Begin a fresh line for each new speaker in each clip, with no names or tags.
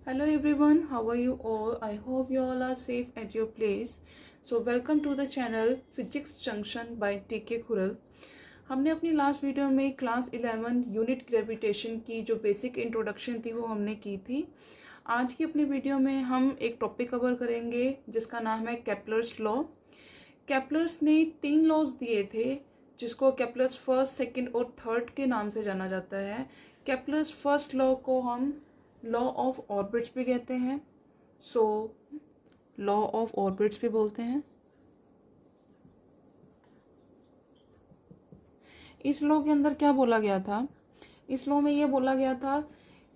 Hello everyone, how are you all? I hope you all are safe at your place. So welcome to the channel Physics Junction by TK Khural. हमने अपनी last video में class 11 unit gravitation की जो basic introduction थी वो हमने की थी। आज की अपनी वीडियो में हम एक टॉपिक कवर करेंगे जिसका नाम है केपलर्स लॉ। केपलर्स ने 3 लॉज दिए थे जिसको केपलर्स फर्स्ट, सेकंड और थर्ड के नाम से जाना जाता है। केपलर्स फर्स्ट लॉ को हम लॉ ऑफ ऑर्बिट्स भी कहते हैं, सो लॉ ऑफ ऑर्बिट्स भी बोलते हैं। इस लॉ के अंदर क्या बोला गया था? इस लॉ में ये बोला गया था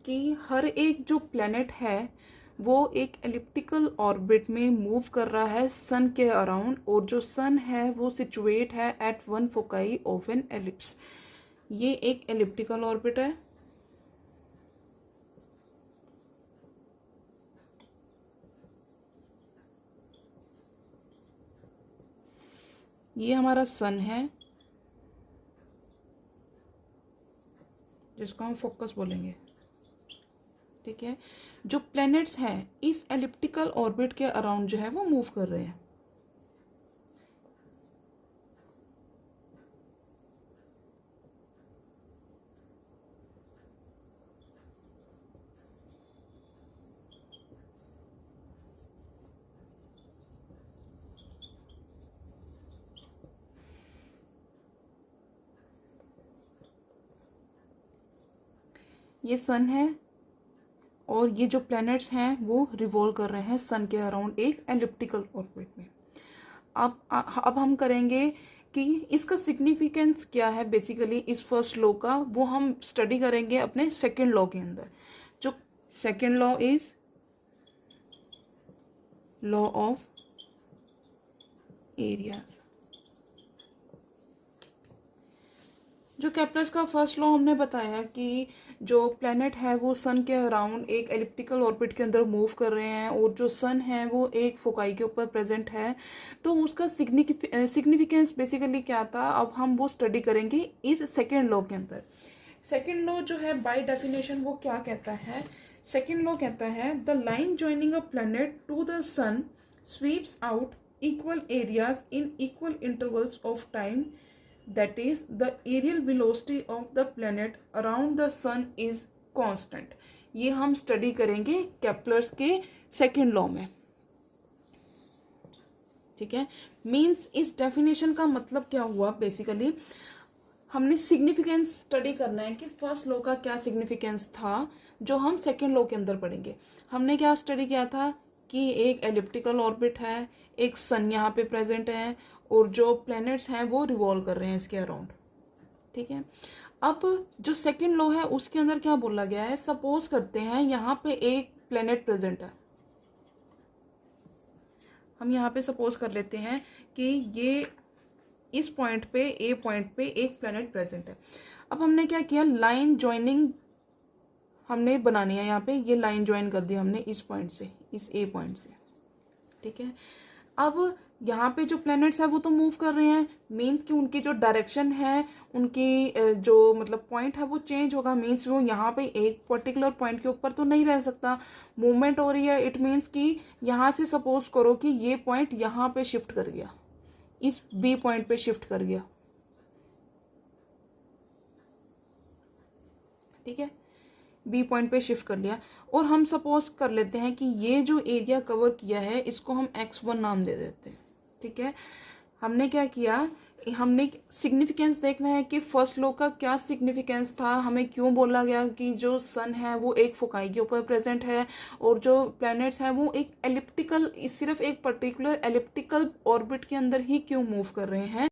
कि हर एक जो प्लेनेट है वो एक एलिप्टिकल ऑर्बिट में मूव कर रहा है सन के अराउंड, और जो सन है वो सिचुएट है at one foci of an ellipse. ये एक एलिप्टिकल ऑर्बिट है। ये हमारा सन है जिसको हम फोकस बोलेंगे, ठीक है। जो प्लैनेट्स हैं इस एलिप्टिकल ऑर्बिट के अराउंड जो है वो मूव कर रहे हैं। ये सन है और ये जो प्लैनेट्स हैं वो रिवॉल्व कर रहे हैं सन के अराउंड एक एलिप्टिकल ऑर्बिट में। अब हम करेंगे कि इसका सिग्निफिकेंस क्या है बेसिकली इस फर्स्ट लॉ का, वो हम स्टडी करेंगे अपने सेकंड लॉ के अंदर। जो second law is law of areas. जो केपलर्स का फर्स्ट लॉ हमने बताया कि जो प्लैनेट है वो सन के अराउंड एक एलिप्टिकल ऑर्बिट के अंदर मूव कर रहे हैं और जो सन है वो एक फोकाई के ऊपर प्रेजेंट है, तो उसका सिग्निफिकेंस बेसिकली क्या था, अब हम वो स्टडी करेंगे इस सेकेंड लॉ के अंदर। सेकेंड लॉ जो है बाय डेफिनेशन वो क्या कहता है? सेकेंड लॉ कहता है the line joining a planet to the sun sweeps out equal areas in equal intervals of time, that is the aerial velocity of the planet around the sun is constant। ये हम study करेंगे Kepler's के second law में, ठीक है। Means इस definition का मतलब क्या हुआ, बेसिकली हमने सिग्निफिकेंस स्टडी करना है कि फर्स्ट लॉ का क्या सिग्निफिकेंस था जो हम सेकेंड लॉ के अंदर पढ़ेंगे। हमने क्या स्टडी किया था कि एक एलिप्टिकल ऑर्बिट है, एक सन यहाँ पे प्रेजेंट है और जो प्लैनेट्स हैं वो रिवॉल्व कर रहे हैं इसके अराउंड, ठीक है। अब जो सेकंड लॉ है उसके अंदर क्या बोला गया है, सपोज करते हैं यहाँ पे एक प्लैनेट प्रेजेंट है। हम यहाँ पे सपोज कर लेते हैं कि ये इस पॉइंट पे ए पॉइंट पे एक प्लैनेट प्रेजेंट है। अब हमने क्या किया, लाइन ज्वाइनिंग हमने बनानी है। यहाँ पे ये लाइन ज्वाइन कर दी हमने इस पॉइंट से, इस ए पॉइंट से, ठीक है। अब यहाँ पे जो प्लैनेट्स है वो तो मूव कर रहे हैं, मीन्स कि उनकी जो डायरेक्शन है, उनकी जो मतलब पॉइंट है वो चेंज होगा। मीन्स वो यहाँ पे एक पर्टिकुलर पॉइंट के ऊपर तो नहीं रह सकता, मूवमेंट हो रही है। इट मीन्स कि यहाँ से सपोज करो कि ये पॉइंट यहाँ पे शिफ्ट कर गया, इस बी पॉइंट पे शिफ्ट कर गया, ठीक है। बी पॉइंट पे शिफ्ट कर लिया और हम सपोज कर लेते हैं कि ये जो एरिया कवर किया है इसको हम x1 नाम दे देते हैं, ठीक है। हमने क्या किया, हमने सिग्निफिकेंस देखना है कि फर्स्ट लॉ का क्या सिग्निफिकेंस था, हमें क्यों बोला गया कि जो सन है वो एक फोकाई के ऊपर प्रेजेंट है और जो प्लैनेट्स हैं वो एक एलिप्टिकल, सिर्फ एक पर्टिकुलर एलिप्टिकल ऑर्बिट के अंदर ही क्यों मूव कर रहे हैं,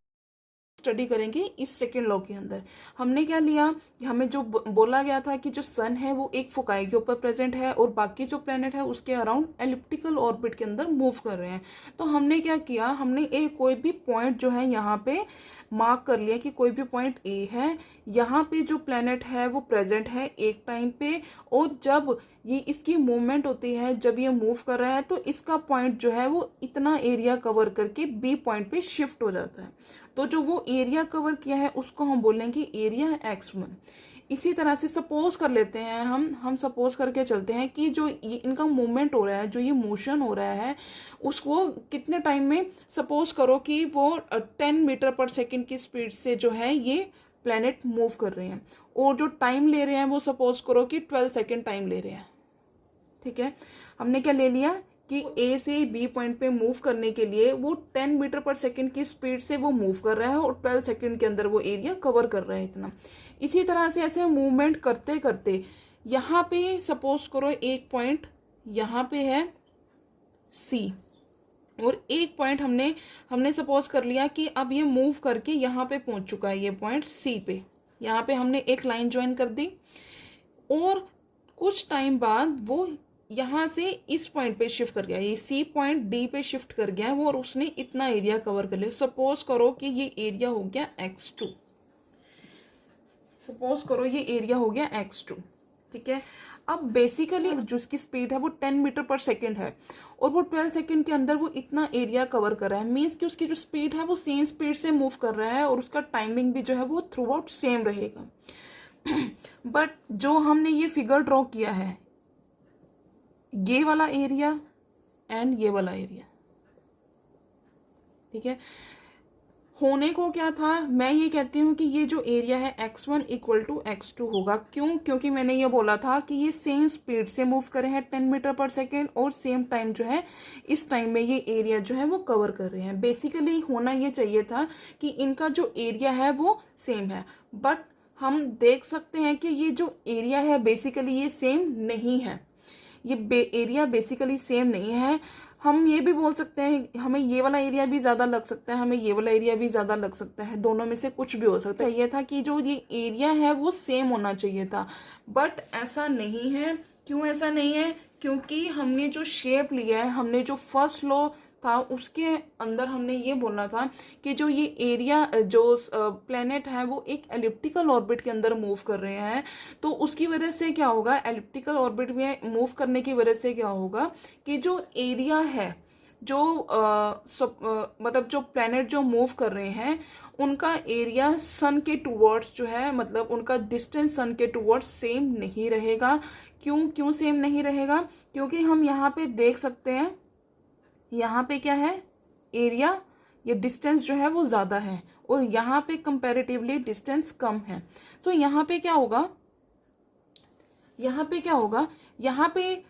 स्टडी करेंगे इस सेकेंड लॉ के अंदर। हमने क्या लिया, हमें जो बोला गया था कि जो सन है वो एक फोकाई के ऊपर प्रेजेंट है और बाकी जो प्लैनेट है उसके अराउंड एलिप्टिकल ऑर्बिट के अंदर मूव कर रहे हैं। तो हमने क्या किया, हमने एक कोई भी पॉइंट जो है यहाँ पे मार्क कर लिया कि कोई भी पॉइंट ए है, यहाँ पे जो प्लैनेट है वो प्रेजेंट है एक टाइम पे, और जब ये इसकी मूवमेंट होती है, जब ये मूव कर रहा है तो इसका पॉइंट जो है वो इतना एरिया कवर करके बी पॉइंट पे शिफ्ट हो जाता है। तो जो वो एरिया कवर किया है उसको हम बोलेंगे एरिया x1। इसी तरह से सपोज कर लेते हैं हम सपोज करके चलते हैं कि जो ये इनका मूवमेंट हो रहा है, जो ये मोशन हो रहा है, उसको कितने टाइम में, सपोज करो कि वो 10 मीटर पर सेकेंड की स्पीड से जो है ये प्लैनेट मूव कर रहे हैं, और जो टाइम ले रहे हैं वो सपोज करो कि 12 सेकेंड टाइम ले रहे हैं। ठीक है, हमने क्या ले लिया कि ए से बी पॉइंट पे मूव करने के लिए वो 10 मीटर पर सेकेंड की स्पीड से वो मूव कर रहा है और 12 सेकेंड के अंदर वो एरिया कवर कर रहा है इतना। इसी तरह से ऐसे मूवमेंट करते करते यहाँ पे सपोज करो एक पॉइंट यहाँ पे है सी, और एक पॉइंट हमने सपोज कर लिया कि अब ये मूव करके यहाँ पे पहुंच चुका है, ये पॉइंट सी पे। यहाँ पे हमने एक लाइन ज्वाइन कर दी, और कुछ टाइम बाद वो यहाँ से इस पॉइंट पे शिफ्ट कर गया, ये सी पॉइंट डी पे शिफ्ट कर गया है वो, और उसने इतना एरिया कवर कर लिया। सपोज करो कि ये एरिया हो गया x2, सपोज करो ये एरिया हो गया x2। ठीक है, अब बेसिकली जो उसकी स्पीड है वो 10 मीटर पर सेकेंड है, और वो 12 सेकेंड के अंदर वो इतना एरिया कवर कर रहा है, मीन्स कि उसकी जो स्पीड है वो सेम स्पीड से मूव कर रहा है, और उसका टाइमिंग भी जो है वो थ्रू आउट सेम रहेगा। बट जो हमने ये फिगर ड्रॉ किया है, ये वाला एरिया एंड ये वाला एरिया, ठीक है, होने को क्या था, मैं ये कहती हूँ कि ये जो एरिया है x1 इक्वल टू x2 होगा। क्यों? क्योंकि मैंने ये बोला था कि ये सेम स्पीड से मूव करे हैं 10 मीटर पर सेकेंड, और सेम टाइम जो है इस टाइम में ये एरिया जो है वो कवर कर रहे हैं। बेसिकली होना ये चाहिए था कि इनका जो एरिया है वो सेम है, बट हम देख सकते हैं कि ये जो एरिया है बेसिकली ये सेम नहीं है, ये एरिया बेसिकली सेम नहीं है। हम ये भी बोल सकते हैं हमें ये वाला एरिया भी ज़्यादा लग सकता है, हमें ये वाला एरिया भी ज़्यादा लग सकता है, दोनों में से कुछ भी हो सकता है। चाहिए था कि जो ये एरिया है वो सेम होना चाहिए था, बट ऐसा नहीं है। क्यों ऐसा नहीं है? क्योंकि हमने जो शेप लिया है, हमने जो फर्स्ट लॉ था उसके अंदर हमने ये बोलना था कि जो ये एरिया, जो प्लेनेट है वो एक एलिप्टिकल ऑर्बिट के अंदर मूव कर रहे हैं, तो उसकी वजह से क्या होगा, एलिप्टिकल ऑर्बिट में मूव करने की वजह से क्या होगा कि जो एरिया है, जो मतलब जो प्लेनेट जो मूव कर रहे हैं उनका एरिया सन के टूवर्ड्स जो है, मतलब उनका डिस्टेंस सन के टूवर्ड्स सेम नहीं रहेगा। क्यों सेम नहीं रहेगा? क्योंकि हम यहाँ पे देख सकते हैं, यहाँ पे क्या है, एरिया, ये डिस्टेंस जो है वो ज़्यादा है, और यहाँ पे कंपैरेटिवली डिस्टेंस कम है। तो यहाँ पे क्या होगा, यहाँ पे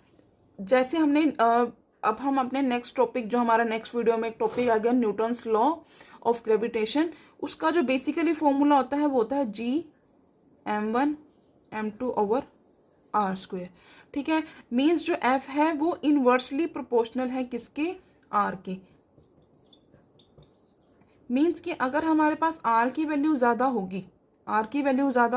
जैसे हमने अब हम अपने नेक्स्ट टॉपिक, जो हमारा नेक्स्ट वीडियो में एक टॉपिक आ गया न्यूटन्स लॉ ऑफ ग्रेविटेशन, उसका जो बेसिकली फॉर्मूला होता है वो होता है G(m1m2/r²). ठीक है, मीन्स जो F है वो इनवर्सली प्रोपोर्शनल है किसके, R के। मीन्स कि अगर हमारे पास R की वैल्यू ज़्यादा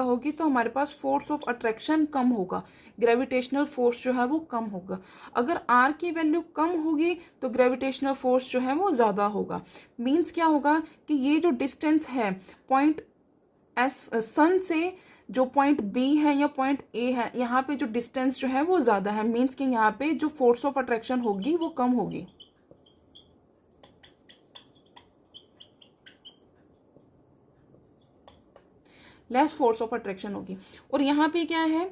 होगी तो हमारे पास फोर्स ऑफ अट्रैक्शन कम होगा, ग्रेविटेशनल फोर्स जो है वो कम होगा। अगर R की वैल्यू कम होगी तो ग्रेविटेशनल फोर्स जो है वो ज़्यादा होगा। मीन्स क्या होगा कि ये जो डिस्टेंस है पॉइंट सन से जो पॉइंट B है या पॉइंट A है, यहाँ पे जो डिस्टेंस जो है वो ज़्यादा है, मीन्स कि यहाँ पे जो फोर्स ऑफ अट्रैक्शन होगी वो कम होगी। लेस फोर्स ऑफ अट्रैक्शन होगी। और यहाँ पे क्या है,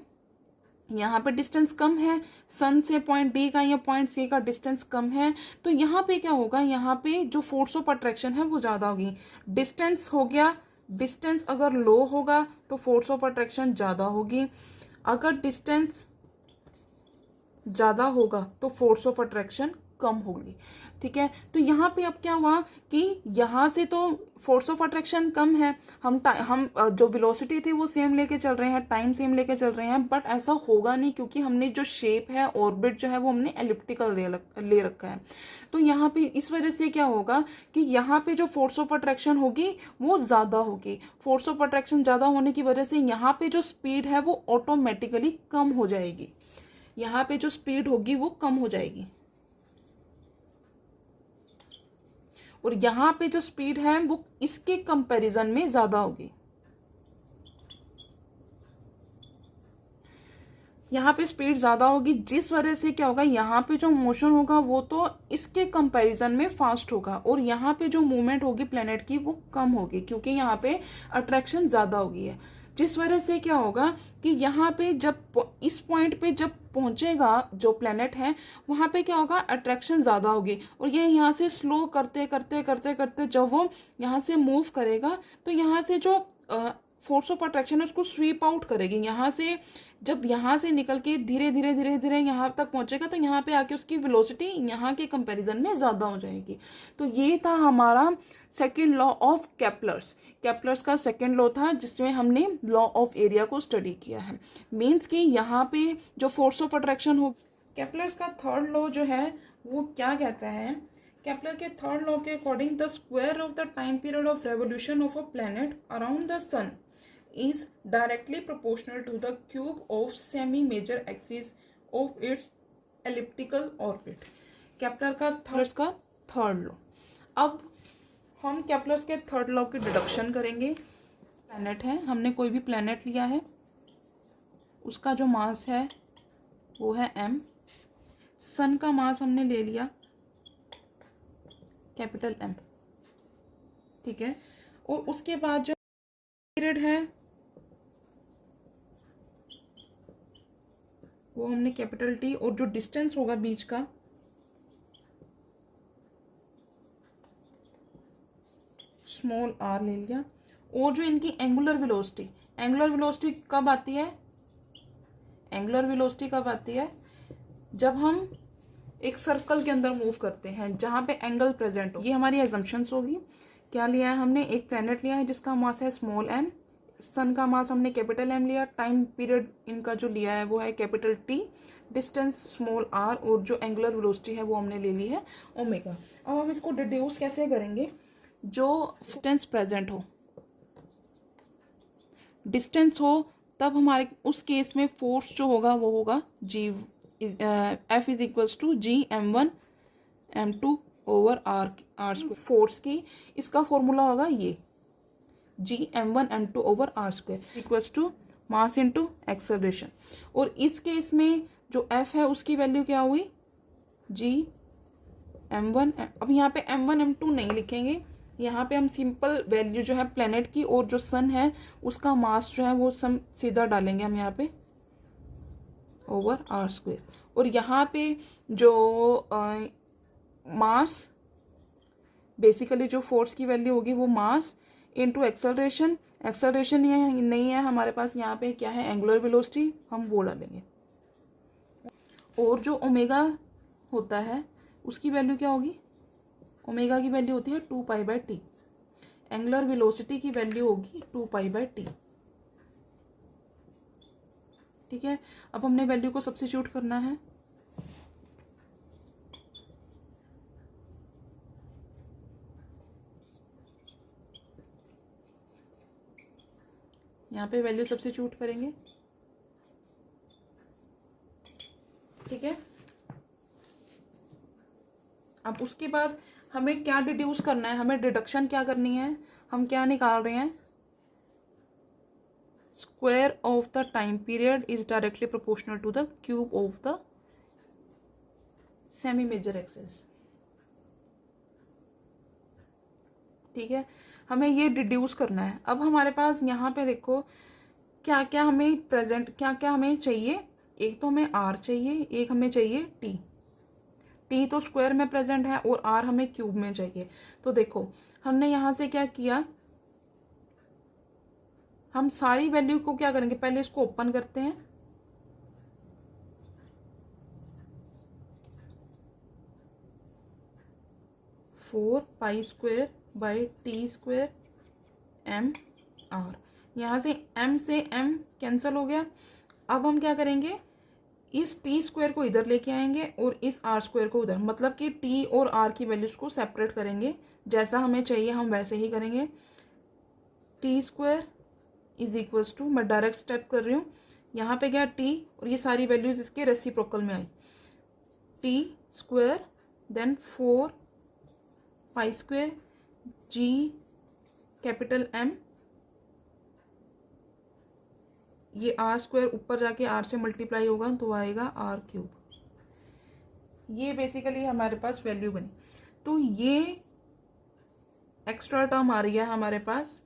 यहाँ पे डिस्टेंस कम है, सन से पॉइंट डी का या पॉइंट सी का डिस्टेंस कम है, तो यहाँ पे क्या होगा, यहाँ पे जो फोर्स ऑफ अट्रैक्शन है वो ज़्यादा होगी। डिस्टेंस हो गया, डिस्टेंस अगर लो होगा तो फोर्स ऑफ अट्रैक्शन ज़्यादा होगी, अगर डिस्टेंस ज़्यादा होगा तो फोर्स ऑफ अट्रैक्शन कम होगी। ठीक है, तो यहाँ पे अब क्या हुआ कि यहाँ से तो फोर्स ऑफ अट्रैक्शन कम है, हम जो वेलोसिटी थी वो सेम लेके चल रहे हैं, टाइम सेम लेके चल रहे हैं, बट ऐसा होगा नहीं क्योंकि हमने जो शेप है ऑर्बिट जो है वो हमने एलिप्टिकल ले रखा है। तो यहाँ पे इस वजह से क्या होगा कि यहाँ पे जो फोर्स ऑफ अट्रैक्शन होगी वो ज़्यादा होगी। फोर्स ऑफ अट्रैक्शन ज़्यादा होने की वजह से यहाँ पे जो स्पीड है वो ऑटोमेटिकली कम हो जाएगी, यहाँ पे जो स्पीड होगी वो कम हो जाएगी, और यहाँ पे जो स्पीड है वो इसके कंपैरिजन में ज़्यादा होगी। यहाँ पे स्पीड ज़्यादा होगी, जिस वजह से क्या होगा, यहाँ पे जो मोशन होगा वो तो इसके कंपैरिजन में फास्ट होगा, और यहाँ पे जो मूवमेंट होगी प्लेनेट की वो कम होगी, क्योंकि यहाँ पे अट्रैक्शन ज़्यादा होगी है। जिस वजह से क्या होगा कि यहाँ पे जब इस पॉइंट पे जब पहुंचेगा जो प्लेनेट है, वहाँ पे क्या होगा, अट्रैक्शन ज़्यादा होगी, और ये यहाँ से स्लो करते करते करते करते जब वो यहाँ से मूव करेगा तो यहाँ से जो फोर्स ऑफ अट्रैक्शन है उसको स्वीप आउट करेगी यहाँ से। जब यहाँ से निकल के धीरे धीरे धीरे धीरे यहाँ तक पहुंचेगा तो यहाँ पे आके उसकी वेलोसिटी यहाँ के कंपैरिजन में ज़्यादा हो जाएगी। तो ये था हमारा सेकेंड लॉ ऑफ केपलर्स का सेकेंड लॉ था, जिसमें हमने लॉ ऑफ एरिया को स्टडी किया है। मीन्स कि यहाँ पे जो फोर्स ऑफ अट्रैक्शन हो, केपलर्स का थर्ड लॉ जो है वो क्या कहता है, केपलर के थर्ड लॉ के according the square of the time period of revolution of a planet around the sun is directly proportional to the cube of semi major axis of its elliptical orbit। Kepler का third law. अब हम Kepler's के third law की deduction करेंगे। Planet है, हमने कोई भी प्लैनेट लिया है, उसका जो मास है वो है m। सन का मास हमने ले लिया कैपिटल M, ठीक है। और उसके बाद जो पीरियड है वो हमने कैपिटल T, और जो डिस्टेंस होगा बीच का स्मॉल r ले लिया। और जो इनकी एंगुलर वेलोसिटी कब आती है, एंगुलर वेलोसिटी कब आती है, जब हम एक सर्कल के अंदर मूव करते हैं जहां पे एंगल प्रेजेंट हो। ये हमारी एजम्पशंस होगी। क्या लिया है हमने, एक प्लैनेट लिया है जिसका मास है स्मॉल m, सन का मास हमने कैपिटल M लिया, टाइम पीरियड इनका जो लिया है वो है capital T, distance small r, और जो एंगुलर वेलोसिटी है वो हमने ले ली है ओमेगा। अब हम इसको डिड्यूस कैसे करेंगे, जो डिस्टेंस प्रेजेंट हो, डिस्टेंस हो तब हमारे उस केस में फोर्स जो होगा वो होगा F is equals to G m1m2 over r square. Force की इसका फॉर्मूला होगा ये G m1m2 over r square equals to mass into acceleration. और इस केस में जो F है उसकी वैल्यू क्या हुई, G m1। अब यहाँ पे m1 m2 नहीं लिखेंगे, यहाँ पे हम सिंपल वैल्यू जो है प्लेनेट की और जो सन है उसका मास जो है वो सम सीधा डालेंगे हम यहाँ पे ओवर r स्क्वायर। और यहाँ पे जो मास बेसिकली जो फोर्स की वैल्यू होगी वो मास इनटू एक्सेलरेशन। एक्सेलरेशन ये नहीं है हमारे पास, यहाँ पे क्या है एंगुलर वेलोसिटी, हम वो डालेंगे। और जो ओमेगा होता है उसकी वैल्यू क्या होगी, ओमेगा की वैल्यू होती है 2π/t, एंगुलर वेलोसिटी की वैल्यू होगी 2π/t, ठीक है। अब हमने वैल्यू को सब्स्टिट्यूट करना है। यहाँ पे वैल्यू सब्स्टिट्यूट करेंगे, ठीक है। अब उसके बाद हमें क्या डिड्यूस करना है, हमें डिडक्शन क्या करनी है, हम क्या निकाल रहे हैं, square of the time period is directly proportional to the cube of the semi major axis, ठीक है। हमें ये डिड्यूस करना है। अब हमारे पास यहाँ पे देखो क्या क्या हमें प्रेजेंट, क्या क्या हमें चाहिए, एक तो हमें r चाहिए, एक हमें चाहिए t तो स्क्वायर में प्रेजेंट है और r हमें क्यूब में चाहिए। तो देखो हमने यहाँ से क्या किया, हम सारी वैल्यू को क्या करेंगे, पहले इसको ओपन करते हैं, four pi square by T square m r, यहाँ से m कैंसिल हो गया। अब हम क्या करेंगे, इस टी स्क्वायर को इधर लेके आएंगे और इस आर स्क्वायर को उधर, मतलब कि टी और आर की वैल्यूज को सेपरेट करेंगे, जैसा हमें चाहिए हम वैसे ही करेंगे। T square is equals to, मैं डायरेक्ट स्टेप कर रही हूँ, यहाँ पे गया टी और ये सारी वैल्यूज इसके रेसिप्रोकल में आई, T square then 4 pi square G capital M, ये आर स्क्वायर ऊपर जाके आर से मल्टीप्लाई होगा तो आएगा आर क्यूब। ये बेसिकली हमारे पास वैल्यू बनी। तो ये एक्स्ट्रा टर्म आ रही है हमारे पास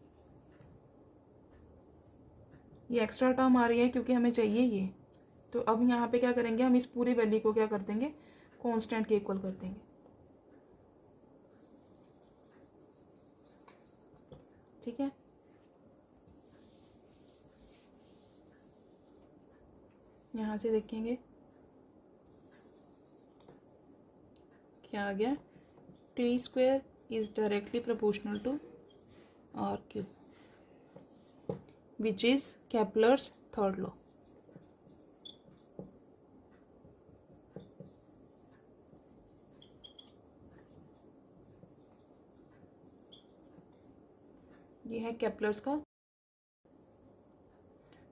ये एक्स्ट्रा टर्म आ रही है क्योंकि हमें चाहिए ये। तो अब यहाँ पे क्या करेंगे, हम इस पूरी वैल्यू को क्या कर देंगे, कांस्टेंट के इक्वल कर देंगे। ठीक है, यहाँ से देखेंगे क्या आ गया, T square is directly proportional to R cube, which is Kepler's third law. ये है केपलर्स का।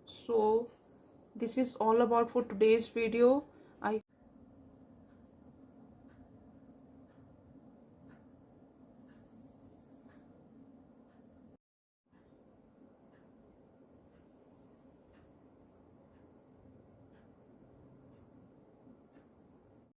So this is all about for today's video. I